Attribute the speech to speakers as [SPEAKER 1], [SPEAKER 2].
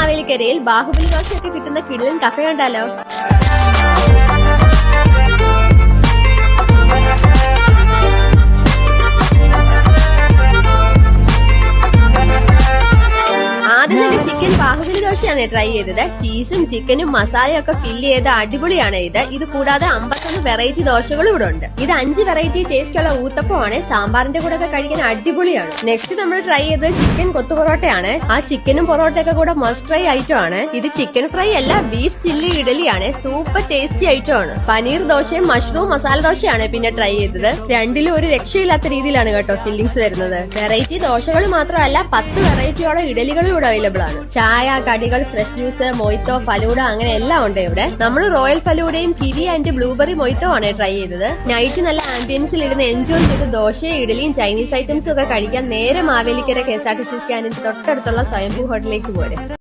[SPEAKER 1] മാവേലിക്കരയിൽ ബാഹുബലി ദോശയൊക്കെ കിട്ടുന്ന കിടിലൻ കഫേ കണ്ടാലോ? ആദ്യം തന്നെ ചിക്കൻ ബാഹുബലി ദോശയാണ് ട്രൈ ചെയ്തത്. ചീസും ചിക്കനും മസാലയും ഒക്കെ ഫില്ല് ചെയ്ത് അടിപൊളിയാണ് ഇത് കൂടാതെ 51 വെറൈറ്റി ദോശകളും ഇവിടെ ഉണ്ട്. ഇത് 5 വെറൈറ്റി ടേസ്റ്റുള്ള ഊത്തപ്പമാണ്. സാമ്പാറിന്റെ കൂടെ ഒക്കെ കഴിക്കാൻ അടിപൊളിയാണ്. നെക്സ്റ്റ് നമ്മൾ ട്രൈ ചെയ്തത് ചിക്കൻ കൊത്തു പൊറോട്ടയാണ്. ആ ചിക്കനും പൊറോട്ടയൊക്കെ കൂടെ മസ്റ്റ് ട്രൈ ഐറ്റം ആണ്. ഇത് ചിക്കൻ ഫ്രൈ അല്ല, ബീഫ് ചില്ലി ഇഡലിയാണ്. സൂപ്പർ ടേസ്റ്റി ഐറ്റം ആണ്. പനീർ ദോശയും മഷ്റൂം മസാല ദോശയാണ് പിന്നെ ട്രൈ ചെയ്തത്. രണ്ടിലും ഒരു രക്ഷയില്ലാത്ത രീതിയിലാണ് കേട്ടോ ഫില്ലിങ്സ് വരുന്നത്. വെറൈറ്റി ദോശകൾ മാത്രമല്ല 10 വെറൈറ്റിയോളം ഇഡലികളും ഇവിടെ അവൈലബിൾ ആണ്. ചായ, കടികൾ, ഫ്രഷ് ജ്യൂസ്, മൊയ്ത്തോ, ഫലൂഡ അങ്ങനെ എല്ലാം ഉണ്ട് ഇവിടെ. നമ്മൾ റോയൽ ഫലൂഡയും കിവി ആൻഡ് ബ്ലൂബെറി മൊയ്ത്തോ ആണ് ട്രൈ ചെയ്തത്. നൈറ്റ് നല്ല ആംബിയൻസിൽ ഇരുന്ന് എൻജോയ് ചെയ്ത് ദോശയും ഇഡലിയും ചൈനീസ് ഐറ്റംസും ഒക്കെ കഴിക്കാൻ നേരെ മാവേലിക്കര KSRTC സ്റ്റാൻഡിന് തൊട്ടടുത്തുള്ള സ്വയംഭൂ ഹോട്ടലിലേക്ക് പോരെ.